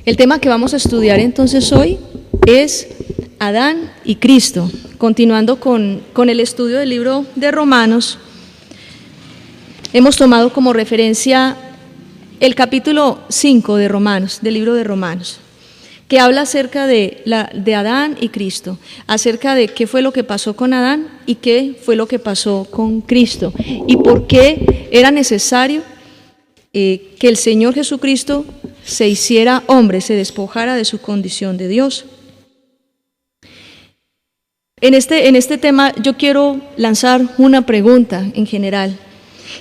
El tema que vamos a estudiar entonces hoy es Adán y Cristo. Continuando con el estudio del libro de Romanos, hemos tomado como referencia el capítulo 5 de Romanos, del libro de Romanos, que habla acerca de Adán y Cristo, acerca de qué fue lo que pasó con Adán y qué fue lo que pasó con Cristo, y por qué era necesario que el Señor Jesucristo se hiciera hombre, se despojara de su condición de Dios. En este tema yo quiero lanzar una pregunta en general.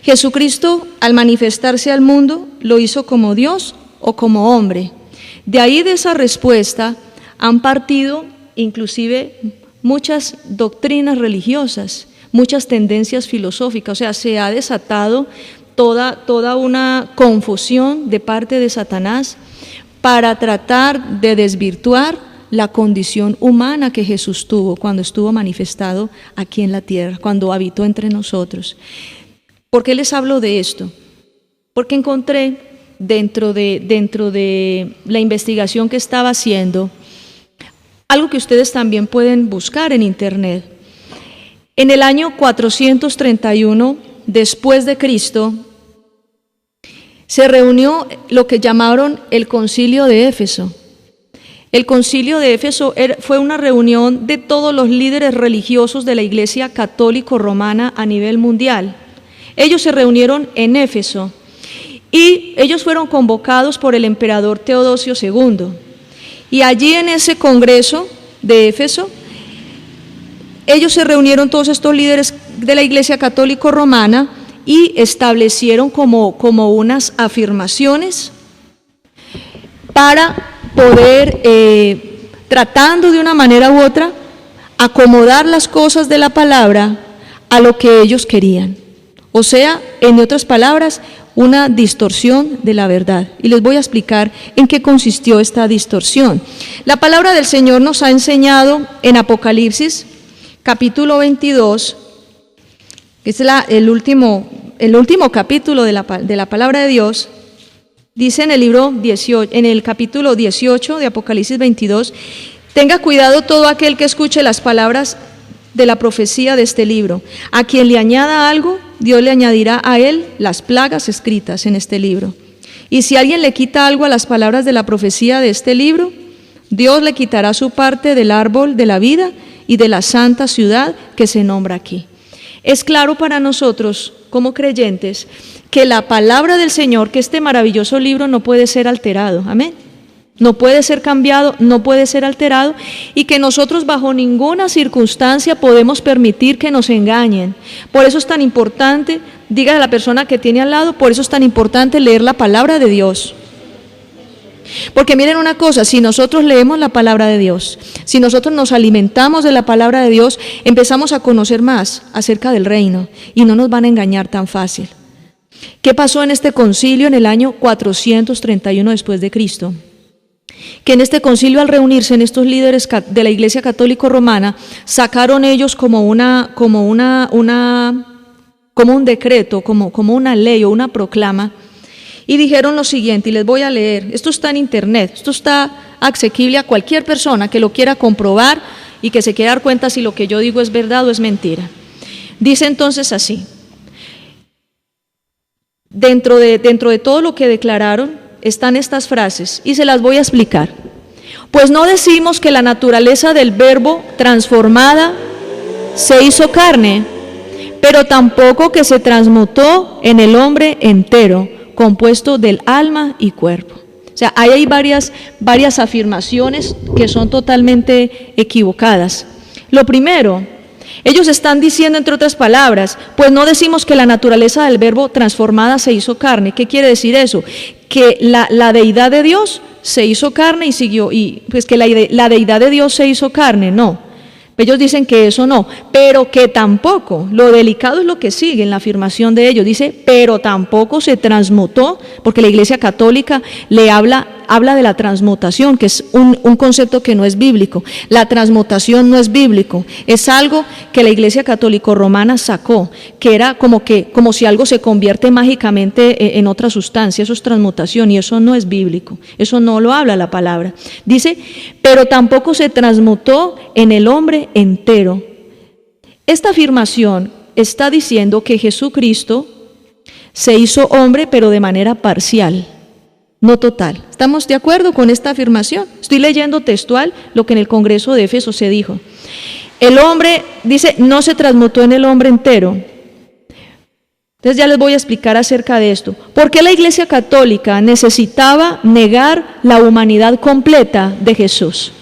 ¿Jesucristo, al manifestarse al mundo, lo hizo como Dios o como hombre? De ahí, de esa respuesta, han partido inclusive muchas doctrinas religiosas, muchas tendencias filosóficas. O sea, se ha desatado toda una confusión de parte de Satanás para tratar de desvirtuar la condición humana que Jesús tuvo cuando estuvo manifestado aquí en la tierra, cuando habitó entre nosotros. ¿Por qué les hablo de esto? Porque encontré dentro de la investigación que estaba haciendo algo que ustedes también pueden buscar en internet. En el año 431 después de Cristo se reunió lo que llamaron el Concilio de Éfeso. El Concilio de Éfeso fue una reunión de todos los líderes religiosos de la Iglesia católico-romana a nivel mundial. Ellos se reunieron en Éfeso y ellos fueron convocados por el emperador Teodosio II. Y allí en ese congreso de Éfeso, ellos se reunieron, todos estos líderes de la Iglesia católico-romana, y establecieron como unas afirmaciones para poder, tratando de una manera u otra, acomodar las cosas de la palabra a lo que ellos querían. O sea, en otras palabras, una distorsión de la verdad. Y les voy a explicar en qué consistió esta distorsión. La palabra del Señor nos ha enseñado en Apocalipsis, capítulo 22, que es el último capítulo de la palabra de Dios. Dice en el capítulo 18 de Apocalipsis 22, tenga cuidado todo aquel que escuche las palabras de la profecía de este libro. A quien le añada algo, Dios le añadirá a él las plagas escritas en este libro. Y si alguien le quita algo a las palabras de la profecía de este libro, Dios le quitará su parte del árbol de la vida y de la santa ciudad que se nombra aquí. Es claro para nosotros, como creyentes, que la palabra del Señor, que este maravilloso libro no puede ser alterado, amén. No puede ser cambiado, no puede ser alterado, y que nosotros bajo ninguna circunstancia podemos permitir que nos engañen. Por eso es tan importante, diga a la persona que tiene al lado, por eso es tan importante leer la palabra de Dios. Porque miren una cosa, si nosotros leemos la palabra de Dios, si nosotros nos alimentamos de la palabra de Dios, empezamos a conocer más acerca del reino y no nos van a engañar tan fácil. ¿Qué pasó en este concilio en el año 431 después de Cristo? Que en este concilio, al reunirse en estos líderes de la Iglesia católico-romana, sacaron ellos como un decreto, como una ley o una proclama, y dijeron lo siguiente, y les voy a leer, esto está en internet, esto está asequible a cualquier persona que lo quiera comprobar y que se quiera dar cuenta si lo que yo digo es verdad o es mentira. Dice entonces así, dentro de todo lo que declararon están estas frases, y se las voy a explicar. Pues no decimos que la naturaleza del Verbo transformada se hizo carne, pero tampoco que se transmutó en el hombre entero, compuesto del alma y cuerpo. O sea, ahí hay varias afirmaciones que son totalmente equivocadas. Lo primero, ellos están diciendo, entre otras palabras, pues no decimos que la naturaleza del Verbo transformada se hizo carne. ¿Qué quiere decir eso? Que la deidad de Dios se hizo carne y siguió, y pues que la deidad de Dios se hizo carne, no. Ellos dicen que eso no, pero que tampoco, lo delicado es lo que sigue en la afirmación de ellos, dice, pero tampoco se transmutó, porque la Iglesia Católica le habla habla de la transmutación, que es un concepto que no es bíblico. La transmutación no es bíblico, es algo que la Iglesia Católica Romana sacó, que era como si algo se convierte mágicamente en otra sustancia. Eso es transmutación y eso no es bíblico, eso no lo habla la palabra. Dice, pero tampoco se transmutó en el hombre entero. Esta afirmación está diciendo que Jesucristo se hizo hombre, pero de manera parcial, no total. ¿Estamos de acuerdo con esta afirmación? Estoy leyendo textual lo que en el Congreso de Éfeso se dijo. El hombre, dice, no se transmutó en el hombre entero. Entonces ya les voy a explicar acerca de esto. ¿Por qué la Iglesia Católica necesitaba negar la humanidad completa de Jesús?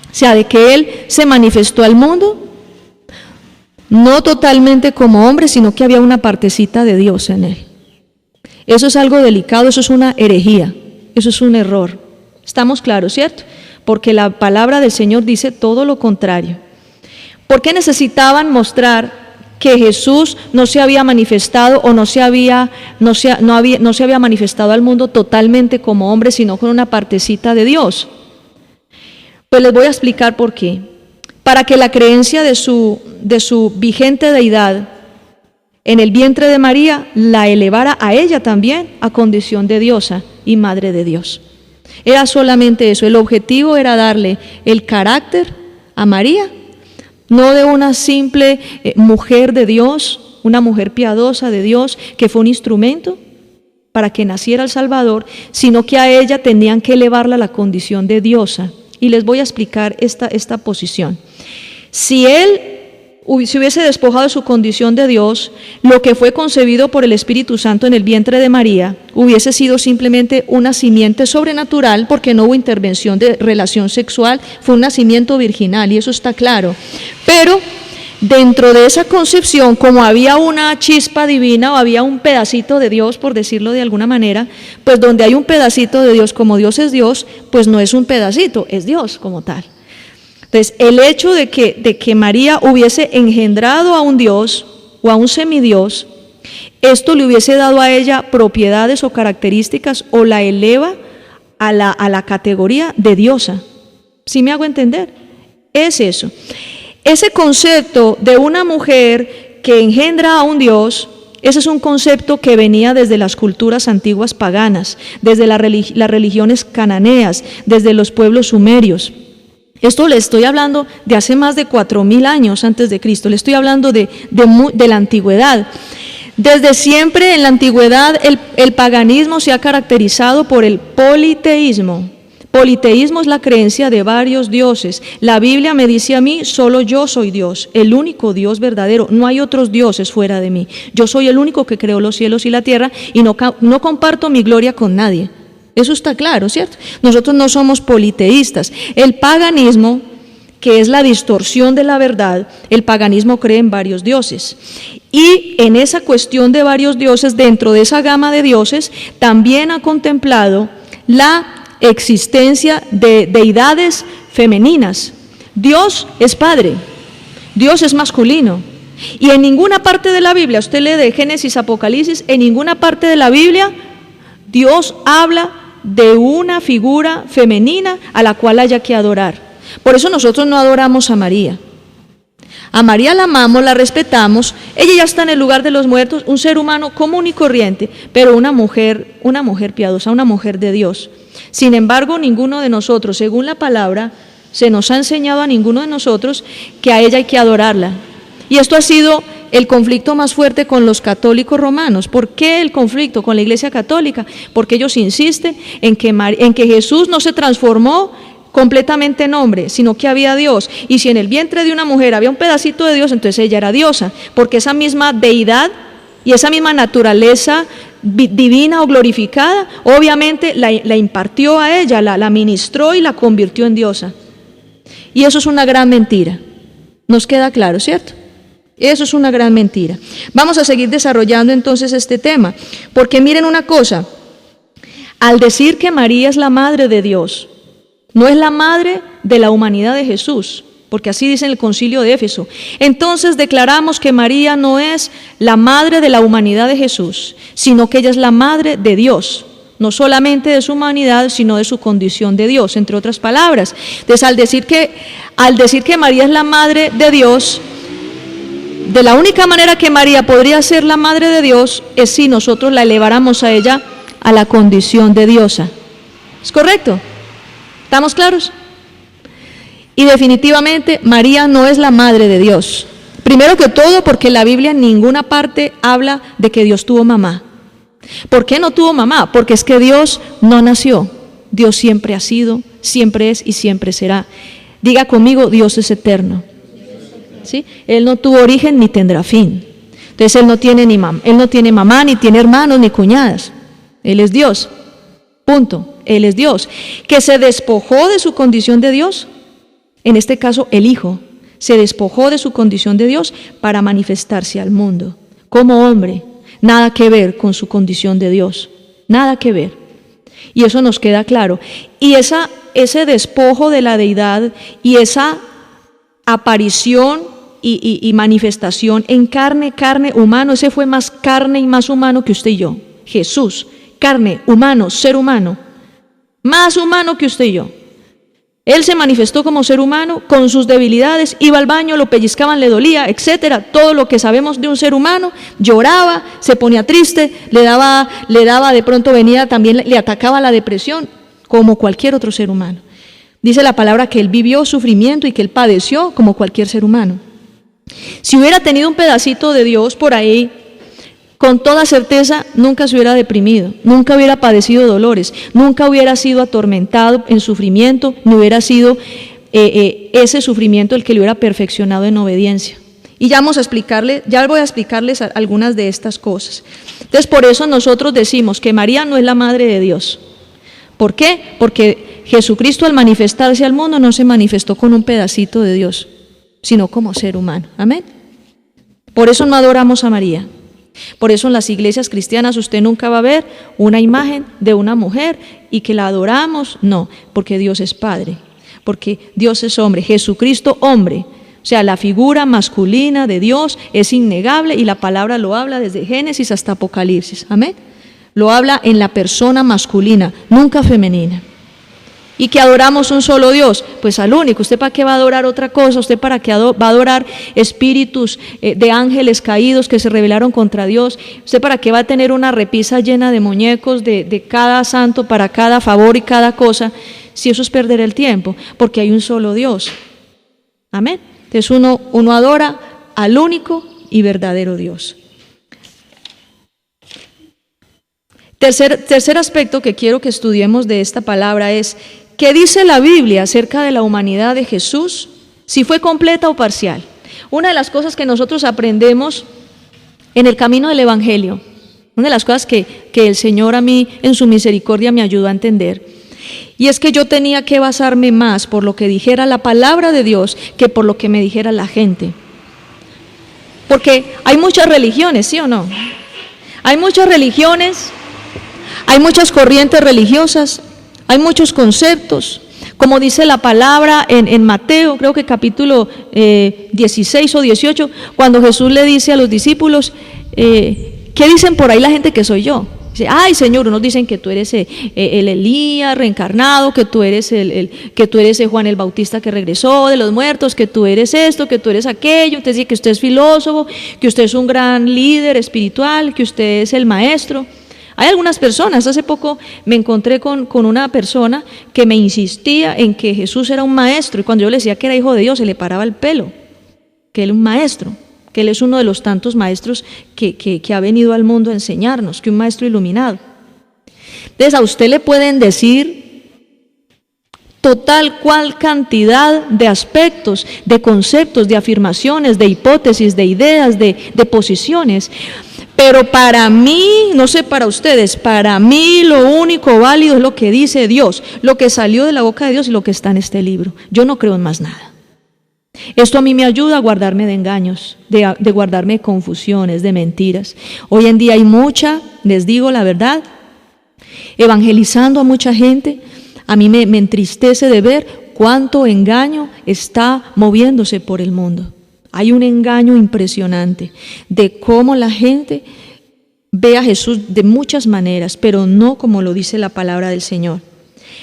O sea, de que Él se manifestó al mundo, no totalmente como hombre, sino que había una partecita de Dios en Él. Eso es algo delicado, eso es una herejía, eso es un error. ¿Estamos claros, cierto? Porque la palabra del Señor dice todo lo contrario. ¿Por qué necesitaban mostrar que Jesús no se había manifestado o no se había manifestado al mundo totalmente como hombre, sino con una partecita de Dios? Pues les voy a explicar por qué. Para que la creencia de su vigente deidad en el vientre de María la elevara a ella también a condición de diosa y madre de Dios. Era solamente eso, el objetivo era darle el carácter a María, no de una simple mujer de Dios, una mujer piadosa de Dios que fue un instrumento para que naciera el Salvador, sino que a ella tenían que elevarla a la condición de diosa. Y les voy a explicar esta posición. Si él se hubiese despojado de su condición de Dios, lo que fue concebido por el Espíritu Santo en el vientre de María hubiese sido simplemente un nacimiento sobrenatural, porque no hubo intervención de relación sexual, fue un nacimiento virginal y eso está claro. Pero dentro de esa concepción, como había una chispa divina o había un pedacito de Dios, por decirlo de alguna manera, pues donde hay un pedacito de Dios, como Dios es Dios, pues no es un pedacito, es Dios como tal. Entonces, el hecho de que María hubiese engendrado a un Dios o a un semidios, esto le hubiese dado a ella propiedades o características o la eleva a la categoría de diosa. ¿Sí me hago entender? Es eso. Ese concepto de una mujer que engendra a un Dios, ese es un concepto que venía desde las culturas antiguas paganas, desde las religiones cananeas, desde los pueblos sumerios. Esto le estoy hablando de hace más de 4.000 años antes de Cristo, le estoy hablando de la antigüedad. Desde siempre en la antigüedad el paganismo se ha caracterizado por el politeísmo. Politeísmo es la creencia de varios dioses. La Biblia me dice a mí, solo yo soy Dios, el único Dios verdadero. No hay otros dioses fuera de mí. Yo soy el único que creó los cielos y la tierra y no comparto mi gloria con nadie. Eso está claro, ¿cierto? Nosotros no somos politeístas. El paganismo, que es la distorsión de la verdad, el paganismo cree en varios dioses. Y en esa cuestión de varios dioses, dentro de esa gama de dioses, también ha contemplado la existencia de deidades femeninas. Dios es padre, Dios es masculino. Y en ninguna parte de la Biblia, usted lee de Génesis, Apocalipsis, en ninguna parte de la Biblia Dios habla de una figura femenina a la cual haya que adorar. Por eso nosotros no adoramos a María. A María la amamos, la respetamos, ella ya está en el lugar de los muertos, un ser humano común y corriente, pero una mujer piadosa, una mujer de Dios. Sin embargo, ninguno de nosotros, según la palabra, se nos ha enseñado a ninguno de nosotros que a ella hay que adorarla. Y esto ha sido el conflicto más fuerte con los católicos romanos. ¿Por qué el conflicto con la Iglesia Católica? Porque ellos insisten en que Jesús no se transformó completamente en hombre, sino que había Dios. Y si en el vientre de una mujer había un pedacito de Dios, entonces ella era diosa, porque esa misma deidad y esa misma naturaleza divina o glorificada, obviamente la impartió a ella, la ministró y la convirtió en diosa. Y eso es una gran mentira. Nos queda claro, ¿cierto? Eso es una gran mentira. Vamos a seguir desarrollando entonces este tema, porque miren una cosa, al decir que María es la madre de Dios, no es la madre de la humanidad de Jesús, porque así dice en el Concilio de Éfeso. Entonces declaramos que María no es la madre de la humanidad de Jesús, sino que ella es la madre de Dios, no solamente de su humanidad, sino de su condición de Dios, entre otras palabras. Entonces, al decir que María es la madre de Dios, de la única manera que María podría ser la madre de Dios es si nosotros la eleváramos a ella a la condición de diosa. ¿Es correcto? ¿Estamos claros? Y definitivamente María no es la madre de Dios. Primero que todo porque la Biblia en ninguna parte habla de que Dios tuvo mamá. ¿Por qué no tuvo mamá? Porque es que Dios no nació. Dios siempre ha sido, siempre es y siempre será. Diga conmigo, Dios es eterno. ¿Sí? Él no tuvo origen ni tendrá fin. Entonces Él no tiene mamá, ni tiene hermanos, ni cuñadas. Él es Dios. Punto. Él es Dios. Que se despojó de su condición de Dios. En este caso, el Hijo se despojó de su condición de Dios para manifestarse al mundo como hombre. Nada que ver con su condición de Dios, nada que ver. Y eso nos queda claro. Y ese despojo de la deidad y esa aparición y manifestación en carne humano, ese fue más carne y más humano que usted y yo. Jesús, carne, humano, ser humano, más humano que usted y yo. Él se manifestó como ser humano con sus debilidades, iba al baño, lo pellizcaban, le dolía, etcétera. Todo lo que sabemos de un ser humano, lloraba, se ponía triste, le daba de pronto venía también, le atacaba la depresión, como cualquier otro ser humano. Dice la palabra que Él vivió sufrimiento y que Él padeció como cualquier ser humano. Si hubiera tenido un pedacito de Dios por ahí, con toda certeza nunca se hubiera deprimido, nunca hubiera padecido dolores, nunca hubiera sido atormentado en sufrimiento, ni hubiera sido ese sufrimiento el que le hubiera perfeccionado en obediencia. Y ya voy a explicarles algunas de estas cosas. Entonces, por eso nosotros decimos que María no es la madre de Dios. ¿Por qué? Porque Jesucristo al manifestarse al mundo no se manifestó con un pedacito de Dios, sino como ser humano. Amén. Por eso no adoramos a María. Por eso en las iglesias cristianas usted nunca va a ver una imagen de una mujer y que la adoramos, no, porque Dios es Padre, porque Dios es hombre, Jesucristo hombre, o sea, la figura masculina de Dios es innegable y la palabra lo habla desde Génesis hasta Apocalipsis, amén, lo habla en la persona masculina, nunca femenina. Y que adoramos un solo Dios, pues al único. ¿Usted para qué va a adorar otra cosa? ¿Usted para qué va a adorar espíritus de ángeles caídos que se rebelaron contra Dios? ¿Usted para qué va a tener una repisa llena de muñecos de cada santo para cada favor y cada cosa? Si eso es perder el tiempo, porque hay un solo Dios. Amén. Entonces uno adora al único y verdadero Dios. Tercer aspecto que quiero que estudiemos de esta palabra es: ¿qué dice la Biblia acerca de la humanidad de Jesús? Si fue completa o parcial. Una de las cosas que nosotros aprendemos en el camino del Evangelio, una de las cosas que el Señor a mí en su misericordia me ayudó a entender, y es que yo tenía que basarme más por lo que dijera la palabra de Dios que por lo que me dijera la gente. Porque hay muchas religiones, ¿sí o no? Hay muchas religiones, hay muchas corrientes religiosas, hay muchos conceptos, como dice la palabra en Mateo, creo que capítulo 16 o 18, cuando Jesús le dice a los discípulos, ¿qué dicen por ahí la gente que soy yo? Dice, ay Señor, unos dicen que tú eres el Elías reencarnado, que tú eres el Juan el Bautista que regresó de los muertos, que tú eres esto, que tú eres aquello, usted dice que usted es filósofo, que usted es un gran líder espiritual, que usted es el maestro. Hay algunas personas, hace poco me encontré con una persona que me insistía en que Jesús era un maestro, y cuando yo le decía que era hijo de Dios, se le paraba el pelo, que él es un maestro, que él es uno de los tantos maestros que ha venido al mundo a enseñarnos, que un maestro iluminado. Entonces a usted le pueden decir total cual cantidad de aspectos, de conceptos, de afirmaciones, de hipótesis, de ideas, de posiciones. Pero para mí, no sé para ustedes, para mí lo único válido es lo que dice Dios, lo que salió de la boca de Dios y lo que está en este libro. Yo no creo en más nada. Esto a mí me ayuda a guardarme de engaños, de guardarme de confusiones, de mentiras. Hoy en día hay mucha, les digo la verdad, evangelizando a mucha gente. A mí me entristece de ver cuánto engaño está moviéndose por el mundo. Hay un engaño impresionante de cómo la gente ve a Jesús de muchas maneras, pero no como lo dice la palabra del Señor.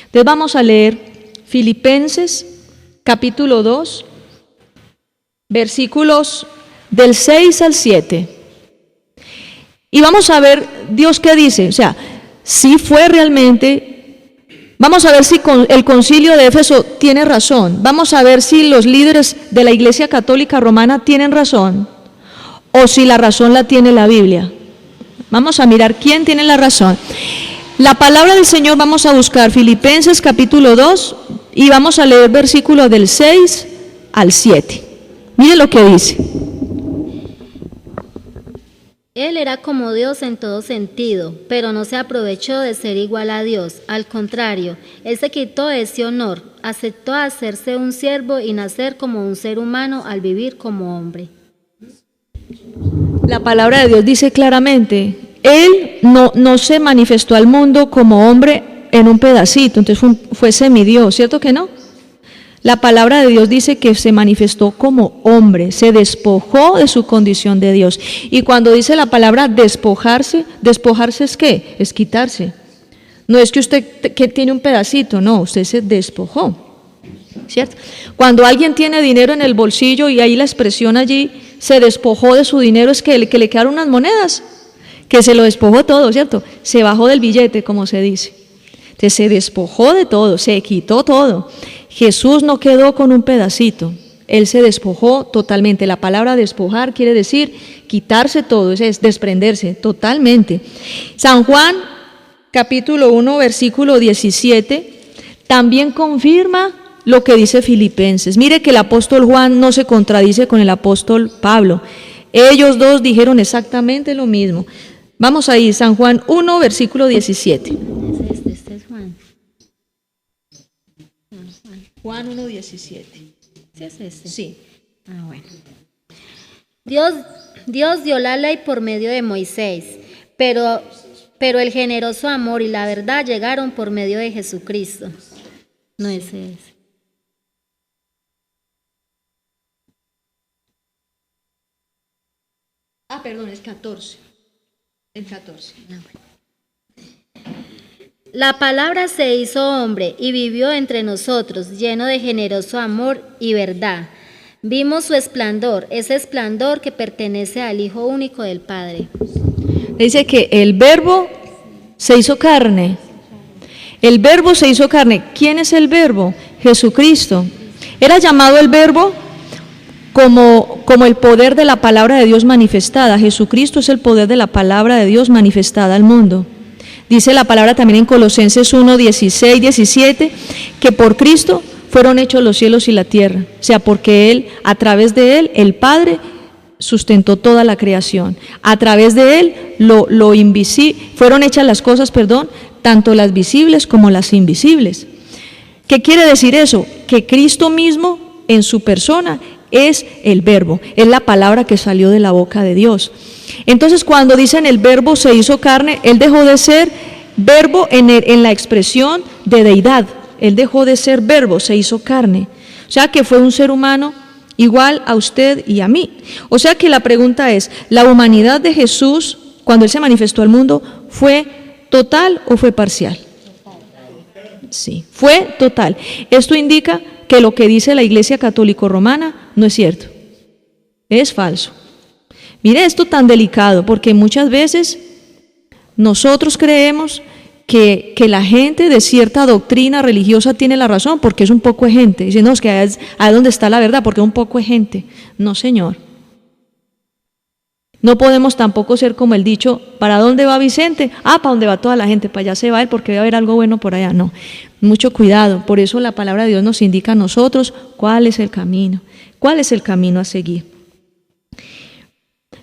Entonces vamos a leer Filipenses capítulo 2, versículos del 6 al 7. Y vamos a ver Dios qué dice. O sea, si fue realmente, vamos a ver si el concilio de Éfeso tiene razón. Vamos a ver si los líderes de la Iglesia Católica Romana tienen razón, o si la razón la tiene la Biblia. Vamos a mirar quién tiene la razón. La palabra del Señor vamos a buscar Filipenses capítulo 2 y vamos a leer versículos del 6 al 7. Miren lo que dice. Él era como Dios en todo sentido, pero no se aprovechó de ser igual a Dios. Al contrario, Él se quitó ese honor, aceptó hacerse un siervo y nacer como un ser humano al vivir como hombre. La palabra de Dios dice claramente, Él no se manifestó al mundo como hombre en un pedacito, entonces fue semidios, ¿cierto que no? La palabra de Dios dice que se manifestó como hombre, se despojó de su condición de Dios. Y cuando dice la palabra despojarse, ¿despojarse es qué? Es quitarse. No es que usted que tiene un pedacito, no, usted se despojó, ¿cierto? Cuando alguien tiene dinero en el bolsillo y ahí la expresión allí, se despojó de su dinero, es que le quedaron unas monedas, que se lo despojó todo, ¿cierto? Se bajó del billete, como se dice. Entonces se despojó de todo, se quitó todo. Jesús no quedó con un pedacito, Él se despojó totalmente. La palabra despojar quiere decir quitarse todo, es desprenderse totalmente. San Juan, capítulo 1, versículo 17, también confirma lo que dice Filipenses. Mire que el apóstol Juan no se contradice con el apóstol Pablo. Ellos dos dijeron exactamente lo mismo. Vamos ahí, San Juan 1, versículo 17. Este es Juan. Juan 1, 17. ¿Sí es este? Sí. Ah, bueno. Dios dio la ley por medio de Moisés, pero el generoso amor y la verdad llegaron por medio de Jesucristo. No, ese es. Ah, perdón, es 14. El 14. Ah, bueno. La palabra se hizo hombre y vivió entre nosotros, lleno de generoso amor y verdad. Vimos su esplendor, ese esplendor que pertenece al Hijo único del Padre. Dice que el Verbo se hizo carne. El Verbo se hizo carne. ¿Quién es el Verbo? Jesucristo. Era llamado el Verbo como el poder de la palabra de Dios manifestada. Jesucristo es el poder de la palabra de Dios manifestada al mundo. Dice la palabra también en Colosenses 1, 16, 17, que por Cristo fueron hechos los cielos y la tierra. O sea, porque Él, a través de Él, el Padre sustentó toda la creación. A través de Él, fueron hechas las cosas, tanto las visibles como las invisibles. ¿Qué quiere decir eso? Que Cristo mismo, en su persona, es el Verbo, es la palabra que salió de la boca de Dios. Entonces, cuando dicen el Verbo se hizo carne, Él dejó de ser Verbo en la expresión de deidad. Él dejó de ser Verbo, se hizo carne. O sea que fue un ser humano igual a usted y a mí. O sea que la pregunta es, ¿la humanidad de Jesús, cuando Él se manifestó al mundo, fue total o fue parcial? Sí, fue total. Esto indica que lo que dice la Iglesia Católica Romana no es cierto, es falso. Mire esto tan delicado, porque muchas veces nosotros creemos que la gente de cierta doctrina religiosa tiene la razón, porque es un poco de gente. Dicen, no, es que ahí es donde está la verdad, porque es un poco de gente. No, señor. No podemos tampoco ser como el dicho, ¿para dónde va Vicente? Ah, para dónde va toda la gente, para allá se va él porque debe haber algo bueno por allá. No, mucho cuidado. Por eso la palabra de Dios nos indica a nosotros cuál es el camino a seguir.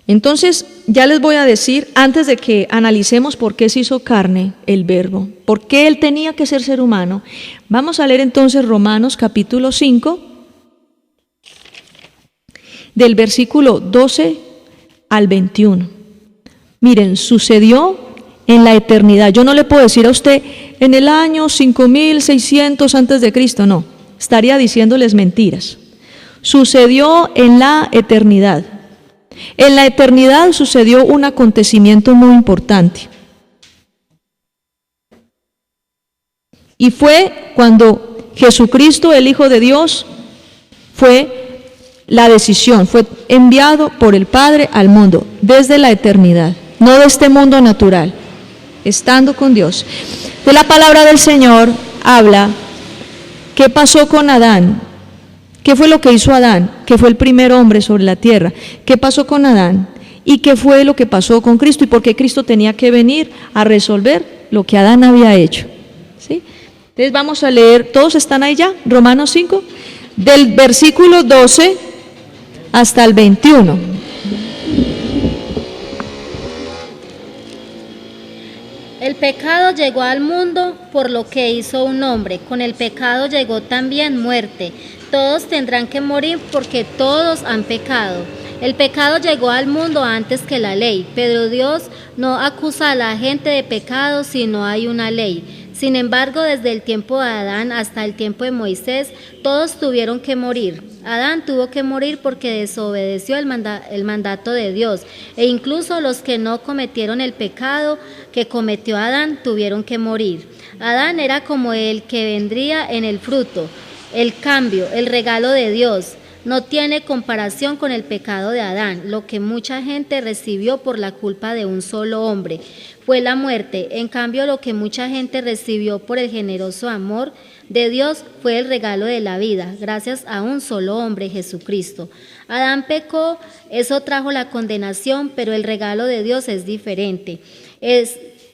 Entonces, ya les voy a decir, antes de que analicemos por qué se hizo carne el Verbo, por qué Él tenía que ser humano, vamos a leer entonces Romanos capítulo 5, del versículo 12 al 21. Miren, sucedió en la eternidad. Yo no le puedo decir a usted en el año 5600 antes de Cristo, no, estaría diciéndoles mentiras. Sucedió en la eternidad. En la eternidad sucedió un acontecimiento muy importante. Y fue cuando Jesucristo, el Hijo de Dios, fue la decisión, fue enviado por el Padre al mundo, desde la eternidad, no de este mundo natural, estando con Dios. De la palabra del Señor habla, ¿qué pasó con Adán? ¿Qué fue lo que hizo Adán? Que fue el primer hombre sobre la tierra. ¿Qué pasó con Adán? ¿Y qué fue lo que pasó con Cristo? ¿Y por qué Cristo tenía que venir a resolver lo que Adán había hecho? ¿Sí? Entonces vamos a leer, ¿todos están ahí ya? Romanos 5, del versículo 12 hasta el 21. El pecado llegó al mundo por lo que hizo un hombre. Con el pecado llegó también muerte. Todos tendrán que morir porque todos han pecado. El pecado llegó al mundo antes que la ley, pero Dios no acusa a la gente de pecado si no hay una ley. Sin embargo, desde el tiempo de Adán hasta el tiempo de Moisés, todos tuvieron que morir. Adán tuvo que morir porque desobedeció el mandato de Dios, e incluso los que no cometieron el pecado que cometió Adán tuvieron que morir. Adán era como el que vendría en el fruto, el cambio, el regalo de Dios. No tiene comparación con el pecado de Adán. Lo que mucha gente recibió por la culpa de un solo hombre fue la muerte. En cambio, lo que mucha gente recibió por el generoso amor de Dios fue el regalo de la vida, gracias a un solo hombre, Jesucristo. Adán pecó, eso trajo la condenación, pero el regalo de Dios es diferente.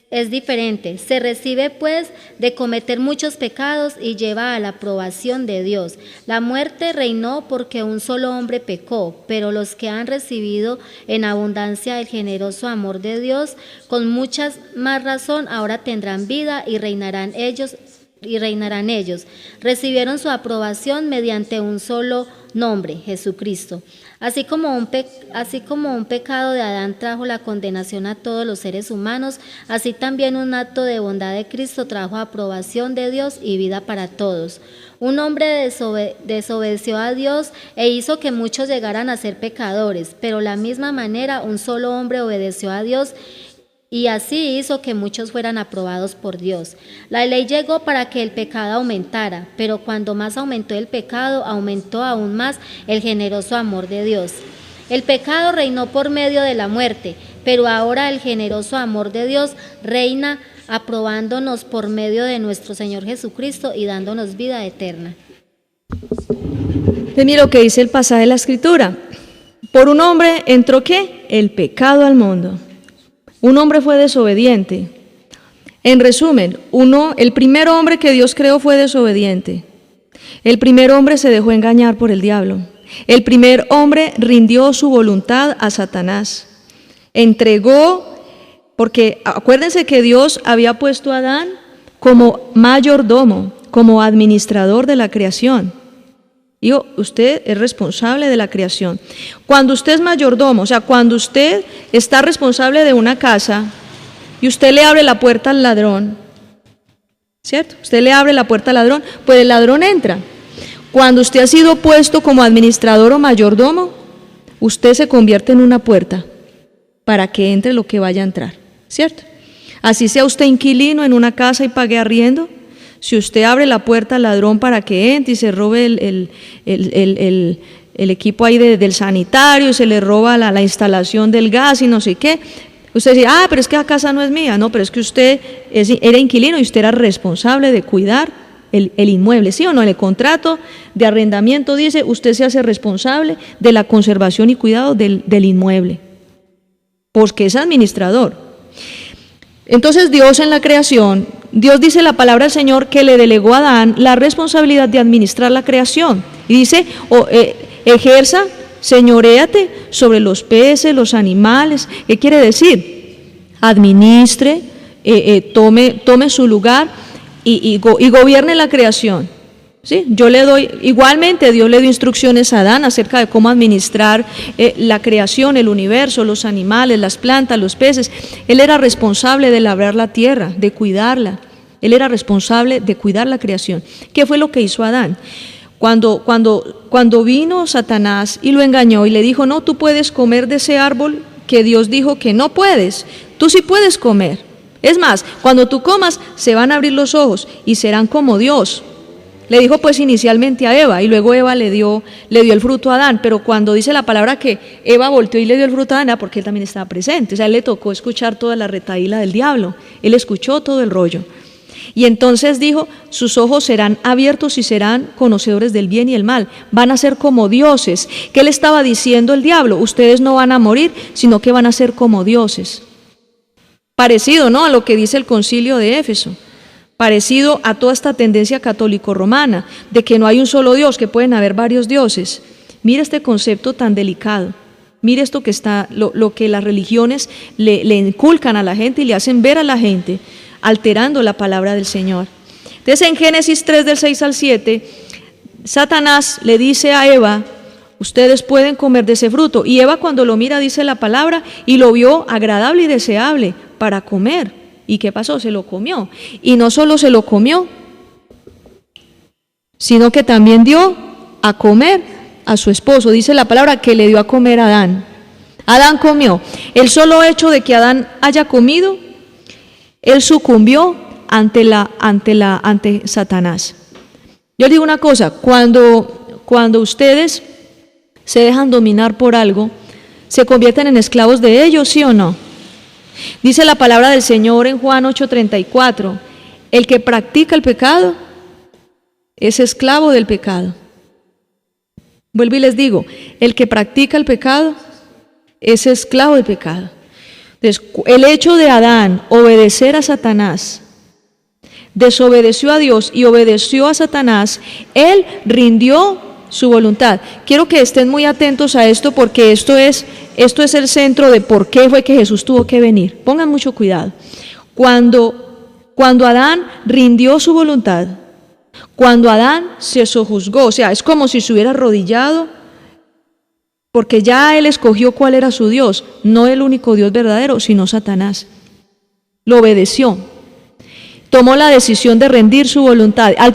Es diferente, se recibe pues de cometer muchos pecados y lleva a la aprobación de Dios. La muerte reinó porque un solo hombre pecó, pero los que han recibido en abundancia el generoso amor de Dios, con mucha más razón ahora tendrán vida y reinarán ellos. Recibieron su aprobación mediante un solo nombre, Jesucristo. Así como un pecado de Adán trajo la condenación a todos los seres humanos, así también un acto de bondad de Cristo trajo aprobación de Dios y vida para todos. Un hombre desobedeció a Dios e hizo que muchos llegaran a ser pecadores, pero de la misma manera un solo hombre obedeció a Dios y así hizo que muchos fueran aprobados por Dios. La ley llegó para que el pecado aumentara, pero cuando más aumentó el pecado, aumentó aún más el generoso amor de Dios. El pecado reinó por medio de la muerte, pero ahora el generoso amor de Dios reina aprobándonos por medio de nuestro Señor Jesucristo y dándonos vida eterna. Mira lo que dice el pasaje de la Escritura. Por un hombre entró ¿qué? El pecado al mundo. Un hombre fue desobediente. En resumen, el primer hombre que Dios creó fue desobediente. El primer hombre se dejó engañar por el diablo. El primer hombre rindió su voluntad a Satanás. Entregó, porque acuérdense que Dios había puesto a Adán como mayordomo, como administrador de la creación. Digo, usted es responsable de la creación. Cuando usted es mayordomo, o sea, cuando usted está responsable de una casa y usted le abre la puerta al ladrón, ¿cierto? Usted le abre la puerta al ladrón, pues el ladrón entra. Cuando usted ha sido puesto como administrador o mayordomo, usted se convierte en una puerta para que entre lo que vaya a entrar, ¿cierto? Así sea usted inquilino en una casa y pague arriendo, si usted abre la puerta al ladrón para que entre y se robe el equipo ahí del sanitario, se le roba la instalación del gas y no sé qué, usted dice, pero es que la casa no es mía. No, pero es que usted era inquilino y usted era responsable de cuidar el inmueble, ¿sí o no? En el contrato de arrendamiento dice, usted se hace responsable de la conservación y cuidado del inmueble, porque es administrador. Entonces Dios en la creación, Dios dice la palabra del Señor que le delegó a Adán la responsabilidad de administrar la creación. Y dice, ejerza, señoréate sobre los peces, los animales. ¿Qué quiere decir? Administre, tome su lugar y gobierne la creación. ¿Sí? Igualmente Dios le dio instrucciones a Adán acerca de cómo administrar la creación, el universo, los animales, las plantas, los peces. Él era responsable de labrar la tierra, de cuidarla. Él era responsable de cuidar la creación. ¿Qué fue lo que hizo Adán? Cuando vino Satanás y lo engañó y le dijo, no, tú puedes comer de ese árbol que Dios dijo que no puedes, tú sí puedes comer. Es más, cuando tú comas se van a abrir los ojos y serán como Dios. Le dijo pues inicialmente a Eva y luego Eva le dio el fruto a Adán, pero cuando dice la palabra que Eva volteó y le dio el fruto a Adán, porque él también estaba presente, o sea, él le tocó escuchar toda la retahíla del diablo, él escuchó todo el rollo. Y entonces dijo, sus ojos serán abiertos y serán conocedores del bien y el mal, van a ser como dioses. ¿Qué le estaba diciendo el diablo? Ustedes no van a morir, sino que van a ser como dioses. Parecido, ¿no?, a lo que dice el concilio de Éfeso, parecido a toda esta tendencia católico-romana, de que no hay un solo Dios, que pueden haber varios dioses. Mira este concepto tan delicado, mira esto que está, lo que las religiones le inculcan a la gente y le hacen ver a la gente, alterando la palabra del Señor. Entonces en Génesis 3 del 6 al 7, Satanás le dice a Eva, ustedes pueden comer de ese fruto, y Eva cuando lo mira dice la palabra, y lo vio agradable y deseable para comer. ¿Y qué pasó? Se lo comió. Y no solo se lo comió, sino que también dio a comer a su esposo. Dice la palabra que le dio a comer a Adán. Adán comió. El solo hecho de que Adán haya comido, él sucumbió ante Satanás. Yo digo una cosa, cuando ustedes se dejan dominar por algo, ¿se convierten en esclavos de ellos, sí o no? Dice la palabra del Señor en Juan 8:34, el que practica el pecado es esclavo del pecado. Vuelvo y les digo, el que practica el pecado es esclavo del pecado. Entonces, el hecho de Adán obedecer a Satanás, desobedeció a Dios y obedeció a Satanás, él rindió su voluntad. Quiero que estén muy atentos a esto porque esto es el centro de por qué fue que Jesús tuvo que venir. Pongan mucho cuidado. Cuando Adán rindió su voluntad, cuando Adán se sojuzgó, o sea, es como si se hubiera arrodillado, porque ya él escogió cuál era su Dios, no el único Dios verdadero, sino Satanás. Lo obedeció. Tomó la decisión de rendir su voluntad. Al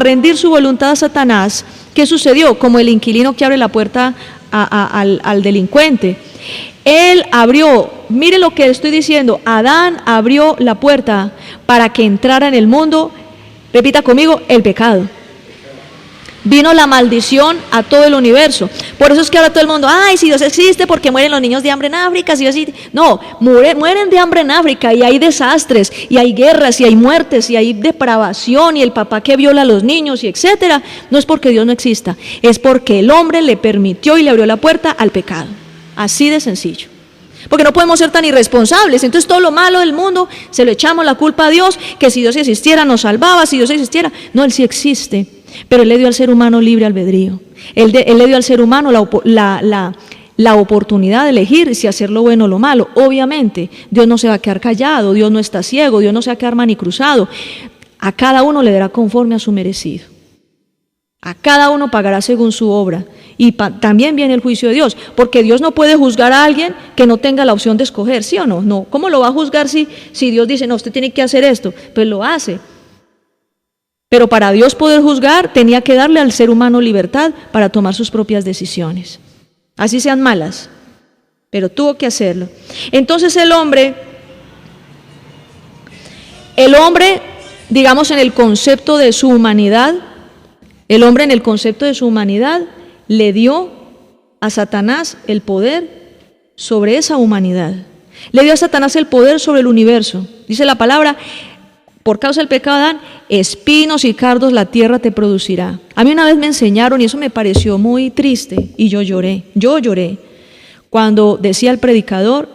rendir su voluntad a Satanás, ¿qué sucedió? Como el inquilino que abre la puerta al delincuente. Él abrió, mire lo que estoy diciendo, Adán abrió la puerta para que entrara en el mundo, repita conmigo, el pecado. Vino la maldición a todo el universo. Por eso es que ahora todo el mundo, ay, si Dios existe, porque mueren los niños de hambre en África. Si Dios existe. No, mueren de hambre en África y hay desastres, y hay guerras, y hay muertes, y hay depravación, y el papá que viola a los niños, y etcétera. No es porque Dios no exista, es porque el hombre le permitió y le abrió la puerta al pecado. Así de sencillo. Porque no podemos ser tan irresponsables. Entonces todo lo malo del mundo se lo echamos la culpa a Dios, que si Dios existiera nos salvaba, si Dios existiera. No, Él sí existe. Pero Él le dio al ser humano libre albedrío. Él le dio al ser humano la oportunidad de elegir si hacer lo bueno o lo malo. Obviamente, Dios no se va a quedar callado, Dios no está ciego, Dios no se va a quedar manicruzado. A cada uno le dará conforme a su merecido. A cada uno pagará según su obra. Y también viene el juicio de Dios, porque Dios no puede juzgar a alguien que no tenga la opción de escoger, ¿sí o no? No. ¿Cómo lo va a juzgar si Dios dice, no, usted tiene que hacer esto? Pues lo hace. Pero para Dios poder juzgar, tenía que darle al ser humano libertad para tomar sus propias decisiones. Así sean malas, pero tuvo que hacerlo. Entonces el hombre, digamos en el concepto de su humanidad, le dio a Satanás el poder sobre esa humanidad. Le dio a Satanás el poder sobre el universo. Dice la palabra, por causa del pecado de Adán, espinos y cardos la tierra te producirá. A mí una vez me enseñaron, y eso me pareció muy triste, y yo lloré, cuando decía el predicador,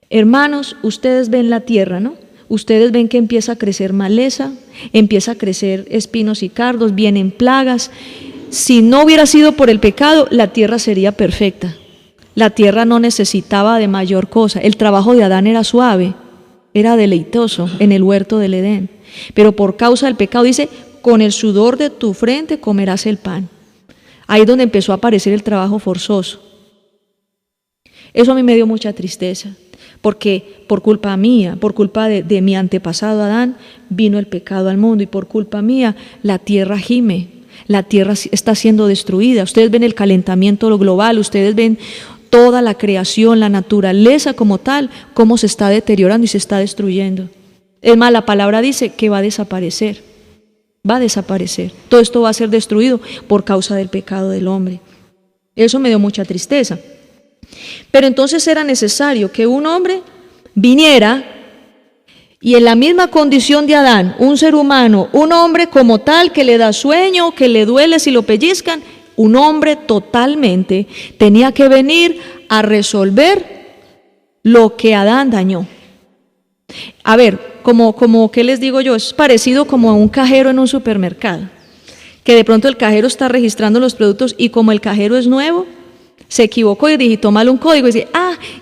hermanos, ustedes ven la tierra, ¿no? Ustedes ven que empieza a crecer maleza, empieza a crecer espinos y cardos, vienen plagas. Si no hubiera sido por el pecado, la tierra sería perfecta. La tierra no necesitaba de mayor cosa. El trabajo de Adán era suave, era deleitoso en el huerto del Edén. Pero por causa del pecado, dice, con el sudor de tu frente comerás el pan. Ahí es donde empezó a aparecer el trabajo forzoso. Eso a mí me dio mucha tristeza, porque por culpa mía, por culpa de mi antepasado Adán, vino el pecado al mundo, y por culpa mía la tierra gime. La tierra está siendo destruida. Ustedes ven el calentamiento global, ustedes ven toda la creación, la naturaleza como tal, cómo se está deteriorando y se está destruyendo. Es más, la palabra dice que va a desaparecer. Va a desaparecer. Todo esto va a ser destruido por causa del pecado del hombre. Eso me dio mucha tristeza. Pero entonces era necesario que un hombre viniera y en la misma condición de Adán, un ser humano, un hombre como tal que le da sueño, que le duele si lo pellizcan, un hombre totalmente tenía que venir a resolver lo que Adán dañó. A ver, como ¿qué les digo yo? Es parecido como a un cajero en un supermercado, que de pronto el cajero está registrando los productos y como el cajero es nuevo, se equivocó y digitó mal un código y dice,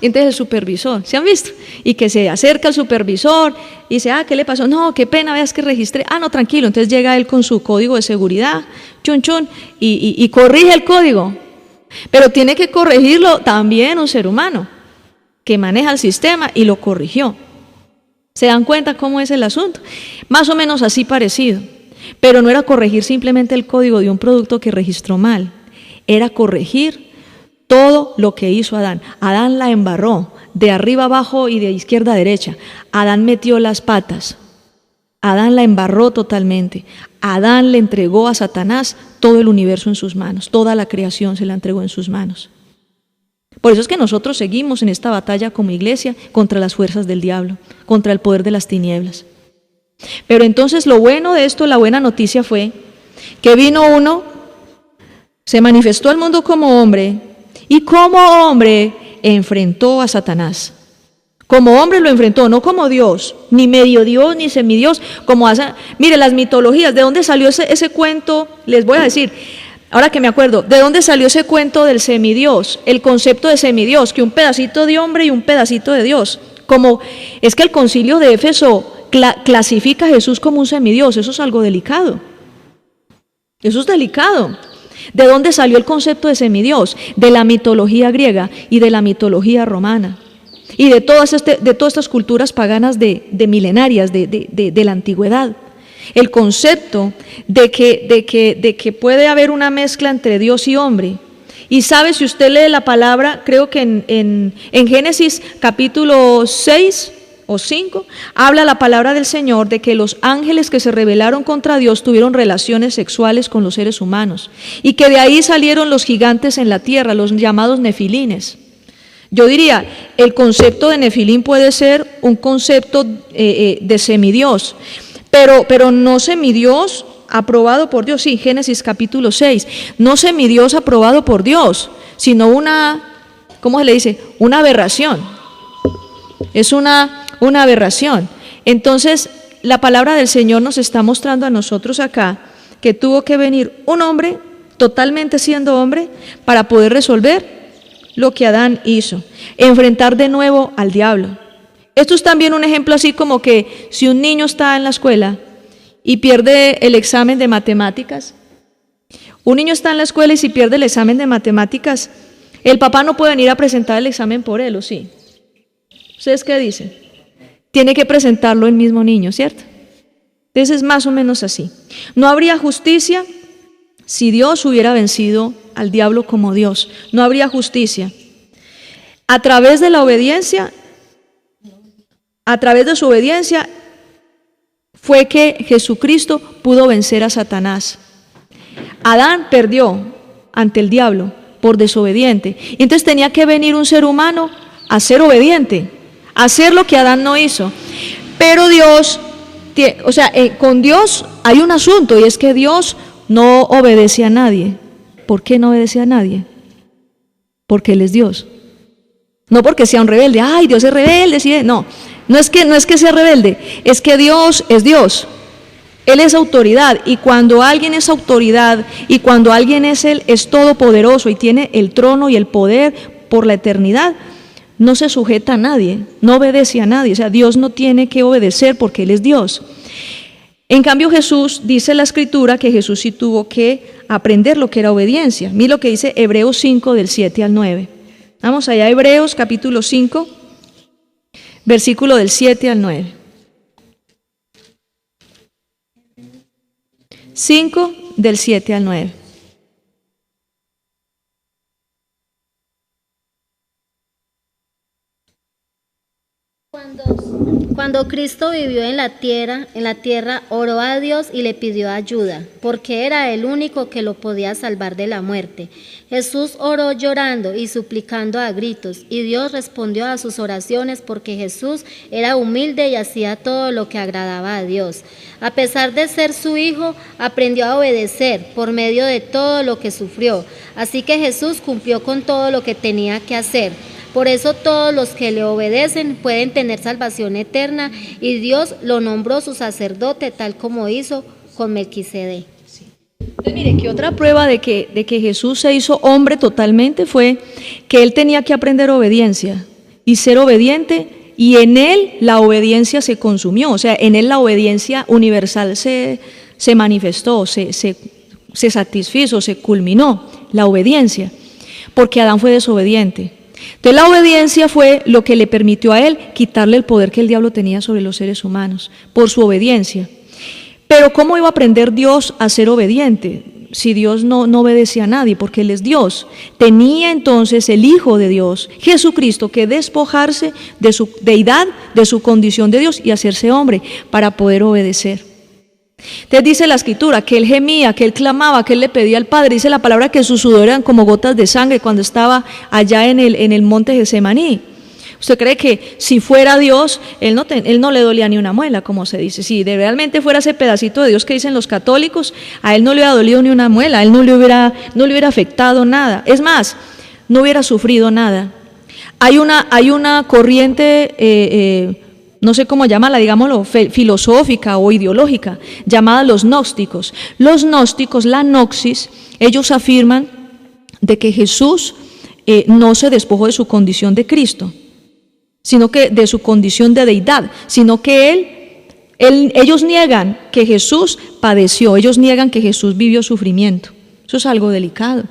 entonces el supervisor, ¿se han visto? Y que se acerca al supervisor y dice, ¿qué le pasó? No, qué pena, veas que registré. No, tranquilo. Entonces llega él con su código de seguridad, y corrige el código. Pero tiene que corregirlo también un ser humano que maneja el sistema y lo corrigió. ¿Se dan cuenta cómo es el asunto? Más o menos así parecido. Pero no era corregir simplemente el código de un producto que registró mal. Era corregir todo lo que hizo Adán. Adán la embarró de arriba abajo y de izquierda a derecha. Adán metió las patas. Adán la embarró totalmente. Adán le entregó a Satanás todo el universo en sus manos. Toda la creación se la entregó en sus manos. Por eso es que nosotros seguimos en esta batalla como iglesia contra las fuerzas del diablo, contra el poder de las tinieblas. Pero entonces lo bueno de esto, la buena noticia fue que vino uno, se manifestó al mundo como hombre y como hombre enfrentó a Satanás. Como hombre lo enfrentó, no como Dios, ni medio Dios, ni semidios, como hace. Mire, las mitologías, ¿de dónde salió ese cuento? Les voy a decir, ahora que me acuerdo, ¿de dónde salió ese cuento del semidios? El concepto de semidios, que un pedacito de hombre y un pedacito de Dios. Como es que el concilio de Éfeso clasifica a Jesús como un semidios, eso es algo delicado. Eso es delicado. ¿De dónde salió el concepto de semidios? De la mitología griega y de la mitología romana. Y de todas estas culturas paganas de milenarias, de la antigüedad. El concepto de que puede haber una mezcla entre Dios y hombre. Y sabe, si usted lee la palabra, creo que en Génesis capítulo 6 o 5, habla la palabra del Señor de que los ángeles que se rebelaron contra Dios tuvieron relaciones sexuales con los seres humanos. Y que de ahí salieron los gigantes en la tierra, los llamados nefilines. Yo diría, el concepto de nefilín puede ser un concepto de semidios, pero no semidios aprobado por Dios. Sí, Génesis capítulo 6, no semidios aprobado por Dios, sino ¿cómo se le dice? Una aberración. Es una aberración. Entonces, la palabra del Señor nos está mostrando a nosotros acá que tuvo que venir un hombre, totalmente siendo hombre, para poder resolver lo que Adán hizo, enfrentar de nuevo al diablo. Esto es también un ejemplo así como que si un niño está en la escuela y pierde el examen de matemáticas, un niño está en la escuela y si pierde el examen de matemáticas, el papá no puede venir a presentar el examen por él, ¿o sí? ¿Ustedes qué dicen? Tiene que presentarlo el mismo niño, ¿cierto? Entonces es más o menos así. No habría justicia si Dios hubiera vencido al diablo como Dios. No habría justicia. A través de la obediencia, a través de su obediencia, fue que Jesucristo pudo vencer a Satanás. Adán perdió ante el diablo por desobediente. Y entonces tenía que venir un ser humano a ser obediente, a hacer lo que Adán no hizo. Pero Dios, con Dios hay un asunto, y es que Dios no obedece a nadie. ¿Por qué no obedece a nadie? Porque Él es Dios. No porque sea un rebelde. ¡Ay, Dios es rebelde! Sí, no es que sea rebelde, es que Dios es Dios. Él es autoridad, y cuando alguien es autoridad y cuando alguien Él es todopoderoso y tiene el trono y el poder por la eternidad, no se sujeta a nadie, no obedece a nadie. O sea, Dios no tiene que obedecer porque Él es Dios. En cambio, Jesús, dice la Escritura que Jesús sí tuvo que aprender lo que era obediencia. Mira lo que dice Hebreos 5 del 7 al 9. Vamos allá, Hebreos capítulo 5, versículo del 7 al 9. 5 del 7 al 9. Cuando Cristo vivió en la tierra oró a Dios y le pidió ayuda, porque era el único que lo podía salvar de la muerte. Jesús oró llorando y suplicando a gritos, y Dios respondió a sus oraciones porque Jesús era humilde y hacía todo lo que agradaba a Dios. A pesar de ser su hijo, aprendió a obedecer por medio de todo lo que sufrió. Así que Jesús cumplió con todo lo que tenía que hacer. Por eso todos los que le obedecen pueden tener salvación eterna, y Dios lo nombró su sacerdote tal como hizo con Melquisedec. Entonces, mire, que otra prueba de que Jesús se hizo hombre totalmente fue que él tenía que aprender obediencia y ser obediente, y en él la obediencia se consumió, o sea, en él la obediencia universal se manifestó, se satisfizo, se culminó la obediencia, porque Adán fue desobediente. Entonces la obediencia fue lo que le permitió a él quitarle el poder que el diablo tenía sobre los seres humanos, por su obediencia. Pero ¿cómo iba a aprender Dios a ser obediente si Dios no obedece a nadie? Porque Él es Dios. Tenía entonces el Hijo de Dios, Jesucristo, que despojarse de su deidad, de su condición de Dios, y hacerse hombre para poder obedecer. Entonces dice la Escritura que Él gemía, que Él clamaba, que Él le pedía al Padre. Dice la palabra que sus sudores eran como gotas de sangre cuando estaba allá en el monte Getsemaní. ¿Usted cree que si fuera Dios, él no le dolía ni una muela, como se dice? Si realmente fuera ese pedacito de Dios que dicen los católicos, a Él no le hubiera dolido ni una muela, a Él no le hubiera afectado nada. Es más, no hubiera sufrido nada. Hay una corriente, no sé cómo llamarla, digámoslo, filosófica o ideológica, llamada los gnósticos. Los gnósticos, la gnosis, ellos afirman de que Jesús no se despojó de su condición de Cristo, sino que de su condición de deidad, sino que ellos niegan que Jesús padeció, ellos niegan que Jesús vivió sufrimiento. Eso es algo delicado,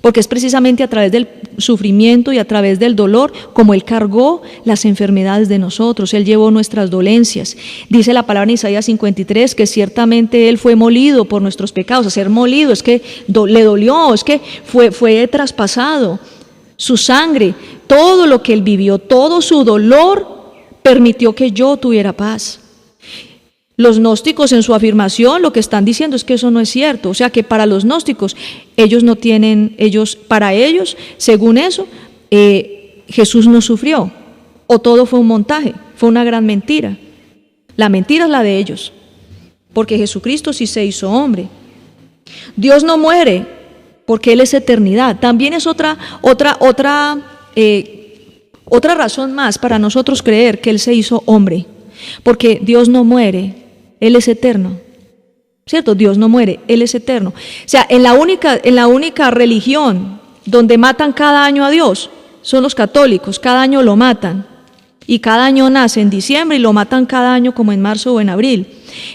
porque es precisamente a través del sufrimiento y a través del dolor como Él cargó las enfermedades de nosotros, Él llevó nuestras dolencias. Dice la palabra en Isaías 53 que ciertamente Él fue molido por nuestros pecados. Ser molido es que le dolió, es que fue traspasado. Su sangre, todo lo que Él vivió, todo su dolor permitió que yo tuviera paz. Los gnósticos en su afirmación lo que están diciendo es que eso no es cierto. O sea que para los gnósticos, para ellos, según eso, Jesús no sufrió, o todo fue un montaje, fue una gran mentira. La mentira es la de ellos, porque Jesucristo sí se hizo hombre. Dios no muere, porque Él es eternidad. También es otra razón más para nosotros creer que Él se hizo hombre, porque Dios no muere, Él es eterno, ¿cierto? Dios no muere, Él es eterno. O sea, en la única religión donde matan cada año a Dios son los católicos. Cada año lo matan, y cada año nace en diciembre y lo matan cada año como en marzo o en abril.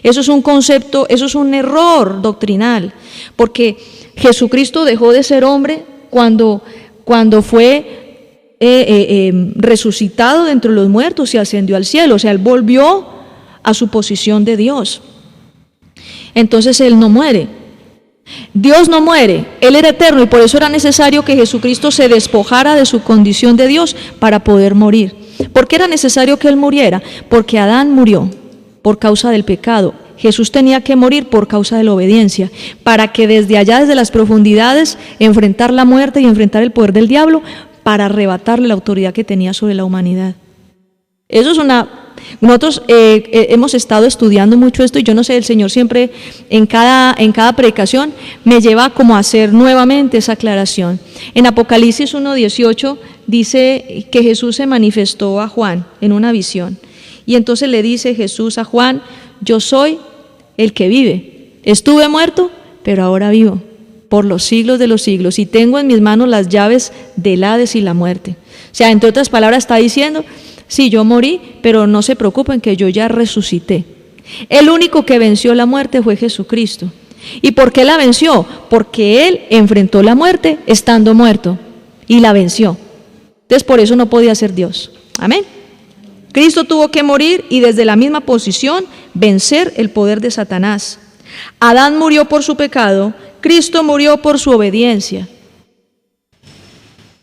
Eso es un concepto, eso es un error doctrinal, porque Jesucristo dejó de ser hombre cuando fue resucitado de entre los muertos y ascendió al cielo. O sea, Él volvió a su posición de Dios. Entonces Él no muere. Dios no muere, Él era eterno, y por eso era necesario que Jesucristo se despojara de su condición de Dios para poder morir. ¿Por qué era necesario que Él muriera? Porque Adán murió por causa del pecado. Jesús tenía que morir por causa de la obediencia, para que desde allá, desde las profundidades, enfrentar la muerte y enfrentar el poder del diablo, para arrebatarle la autoridad que tenía sobre la humanidad. Eso es nosotros hemos estado estudiando mucho esto, y yo no sé, el Señor siempre en cada predicación me lleva como a hacer nuevamente esa aclaración. En Apocalipsis 1:18 dice que Jesús se manifestó a Juan en una visión, y entonces le dice Jesús a Juan: yo soy el que vive, estuve muerto, pero ahora vivo por los siglos de los siglos, y tengo en mis manos las llaves del Hades y la muerte. O sea, entre otras palabras está diciendo: sí, yo morí, pero no se preocupen que yo ya resucité. El único que venció la muerte fue Jesucristo. ¿Y por qué la venció? Porque Él enfrentó la muerte estando muerto y la venció. Entonces por eso no podía ser Dios. Amén. Cristo tuvo que morir y desde la misma posición vencer el poder de Satanás. Adán murió por su pecado, Cristo murió por su obediencia.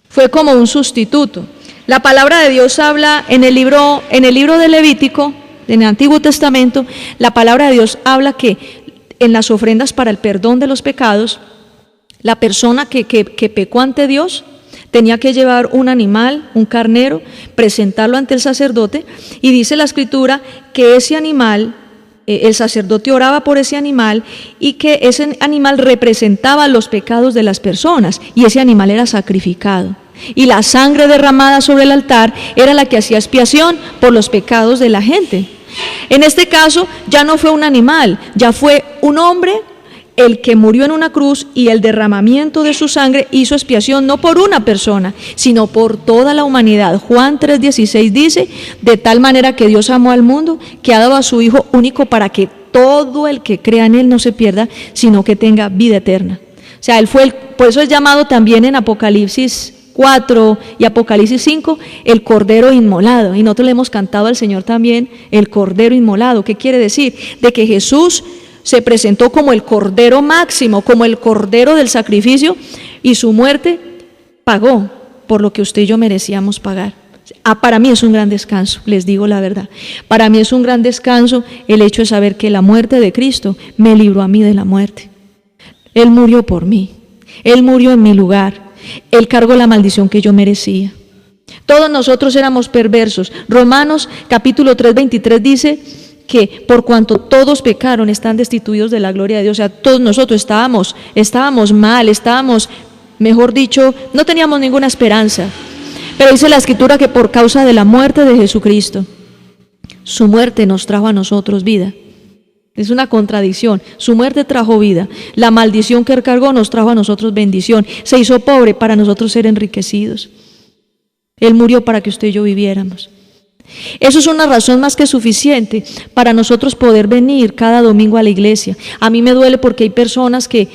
Fue como un sustituto. La palabra de Dios habla en el libro de Levítico, en el Antiguo Testamento, la palabra de Dios habla que en las ofrendas para el perdón de los pecados, la persona que pecó ante Dios tenía que llevar un animal, un carnero, presentarlo ante el sacerdote, y dice la Escritura que ese animal, el sacerdote oraba por ese animal y que ese animal representaba los pecados de las personas y ese animal era sacrificado. Y la sangre derramada sobre el altar era la que hacía expiación por los pecados de la gente. En este caso ya no fue un animal, ya fue un hombre el que murió en una cruz, y el derramamiento de su sangre hizo expiación no por una persona, sino por toda la humanidad. Juan 3:16 dice: de tal manera que Dios amó al mundo, que ha dado a su Hijo único para que todo el que crea en Él no se pierda, sino que tenga vida eterna. O sea, Él fue por eso es llamado también en Apocalipsis 4 y Apocalipsis 5 el Cordero inmolado, y nosotros le hemos cantado al Señor también el Cordero inmolado. ¿Qué quiere decir? De que Jesús se presentó como el Cordero máximo, como el Cordero del sacrificio, y su muerte pagó por lo que usted y yo merecíamos pagar. Para mí es un gran descanso, les digo la verdad. Para mí es un gran descanso el hecho de saber que la muerte de Cristo me libró a mí de la muerte. Él murió por mí, Él murió en mi lugar, Él cargó la maldición que yo merecía. Todos nosotros éramos perversos. Romanos capítulo 3:23 dice que por cuanto todos pecaron están destituidos de la gloria de Dios. O sea, todos nosotros estábamos mal, mejor dicho, no teníamos ninguna esperanza. Pero dice la Escritura que por causa de la muerte de Jesucristo, su muerte nos trajo a nosotros vida. Es una contradicción. Su muerte trajo vida. La maldición que Él cargó nos trajo a nosotros bendición. Se hizo pobre para nosotros ser enriquecidos. Él murió para que usted y yo viviéramos. Eso es una razón más que suficiente para nosotros poder venir cada domingo a la iglesia. A mí me duele porque hay personas que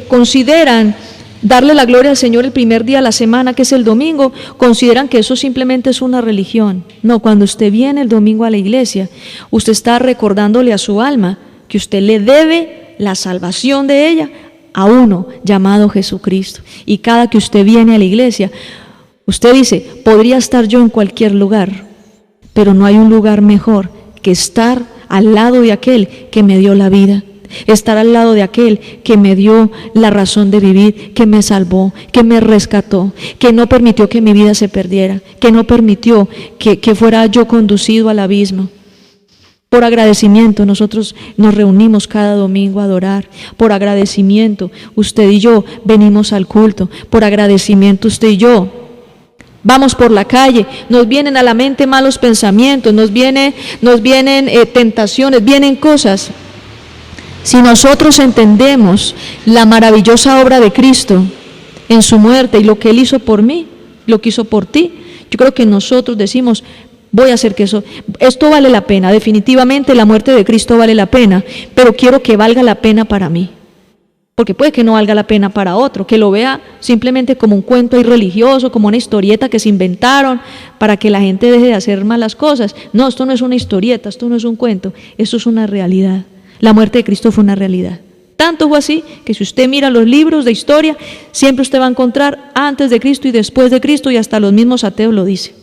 consideran darle la gloria al Señor el primer día de la semana, que es el domingo, consideran que eso simplemente es una religión. No, cuando usted viene el domingo a la iglesia, usted está recordándole a su alma que usted le debe la salvación de ella a uno llamado Jesucristo. Y cada que usted viene a la iglesia, usted dice: podría estar yo en cualquier lugar, pero no hay un lugar mejor que estar al lado de aquel que me dio la vida, estar al lado de aquel que me dio la razón de vivir, que me salvó, que me rescató, que no permitió que mi vida se perdiera, que no permitió que fuera yo conducido al abismo. Por agradecimiento nosotros nos reunimos cada domingo a adorar. Por agradecimiento usted y yo venimos al culto. Por agradecimiento usted y yo vamos por la calle, nos vienen a la mente malos pensamientos, nos vienen tentaciones, vienen cosas. Si nosotros entendemos la maravillosa obra de Cristo en su muerte y lo que Él hizo por mí, lo que hizo por ti, yo creo que nosotros decimos: voy a hacer que esto vale la pena. Definitivamente la muerte de Cristo vale la pena, pero quiero que valga la pena para mí. Porque puede que no valga la pena para otro, que lo vea simplemente como un cuento ahí religioso, como una historieta que se inventaron para que la gente deje de hacer malas cosas. No, esto no es una historieta, esto no es un cuento, esto es una realidad. La muerte de Cristo fue una realidad. Tanto fue así que si usted mira los libros de historia, siempre usted va a encontrar antes de Cristo y después de Cristo, y hasta los mismos ateos lo dicen.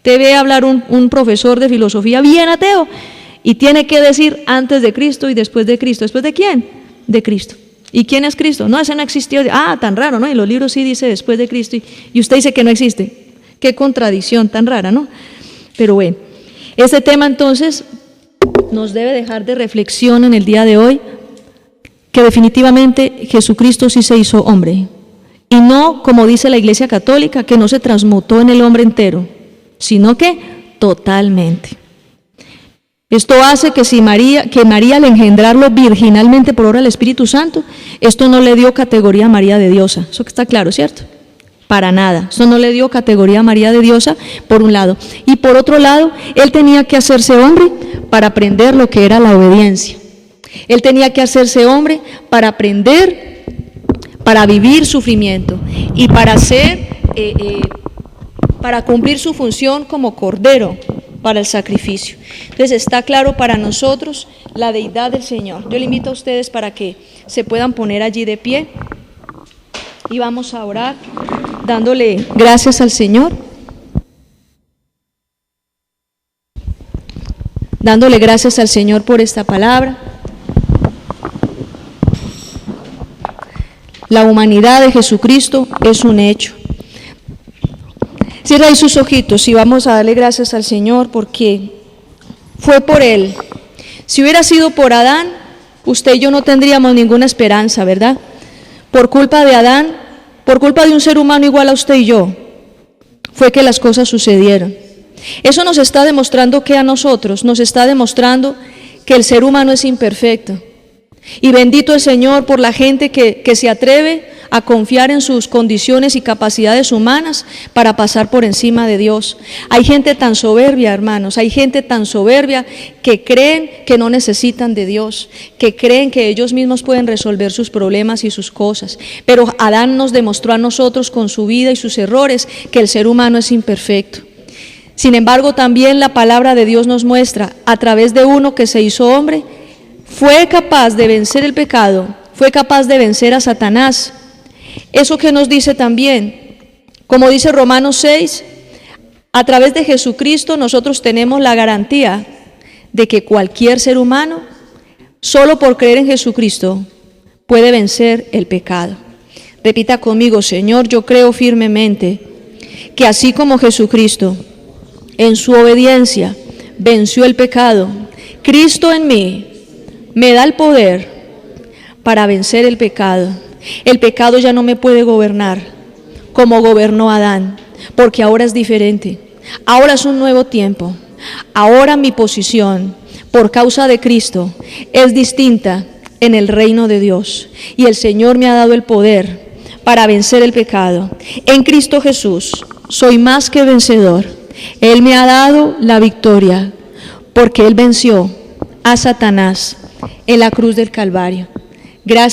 Te ve hablar un profesor de filosofía bien ateo y tiene que decir antes de Cristo y después de Cristo. ¿Después de quién? De Cristo. ¿Y quién es Cristo? No, ese no existió. Ah, tan raro, ¿no? Y los libros sí dice después de Cristo y usted dice que no existe. Qué contradicción tan rara, ¿no? Pero bueno, este tema entonces nos debe dejar de reflexión en el día de hoy, que definitivamente Jesucristo sí se hizo hombre. Y no, como dice la Iglesia Católica, que no se transmutó en el hombre entero, sino que totalmente. Esto hace que María al engendrarlo virginalmente por obra del Espíritu Santo, esto no le dio categoría a María de diosa. Eso que está claro, ¿cierto? Para nada. Esto no le dio categoría a María de diosa, por un lado. Y por otro lado, Él tenía que hacerse hombre para aprender lo que era la obediencia. Él tenía que hacerse hombre para aprender, para vivir sufrimiento y para cumplir su función como cordero. para el sacrificio. Entonces está claro para nosotros la deidad del Señor. Yo le invito a ustedes para que se puedan poner allí de pie y vamos a orar dándole gracias al Señor. Dándole gracias al Señor por esta palabra. La humanidad de Jesucristo es un hecho. Cierra ahí sus ojitos y vamos a darle gracias al Señor porque fue por Él. Si hubiera sido por Adán, usted y yo no tendríamos ninguna esperanza, ¿verdad? Por culpa de Adán, por culpa de un ser humano igual a usted y yo, fue que las cosas sucedieron. Eso nos está demostrando que a nosotros, nos está demostrando que el ser humano es imperfecto. Y bendito el Señor por la gente que se atreve a confiar en sus condiciones y capacidades humanas para pasar por encima de Dios. Hay gente tan soberbia, hermanos, hay gente tan soberbia que creen que no necesitan de Dios, que creen que ellos mismos pueden resolver sus problemas y sus cosas. Pero Adán nos demostró a nosotros con su vida y sus errores que el ser humano es imperfecto. Sin embargo, también la palabra de Dios nos muestra, a través de uno que se hizo hombre, fue capaz de vencer el pecado, fue capaz de vencer a Satanás. Eso que nos dice también, como dice Romanos 6, a través de Jesucristo nosotros tenemos la garantía de que cualquier ser humano, solo por creer en Jesucristo, puede vencer el pecado. Repita conmigo: Señor, yo creo firmemente que así como Jesucristo en su obediencia venció el pecado, Cristo en mí me da el poder para vencer el pecado. El pecado ya no me puede gobernar como gobernó Adán, porque ahora es diferente. Ahora es un nuevo tiempo. Ahora mi posición, por causa de Cristo, es distinta en el reino de Dios. Y el Señor me ha dado el poder para vencer el pecado. En Cristo Jesús soy más que vencedor. Él me ha dado la victoria, porque Él venció a Satanás en la cruz del Calvario. Gracias.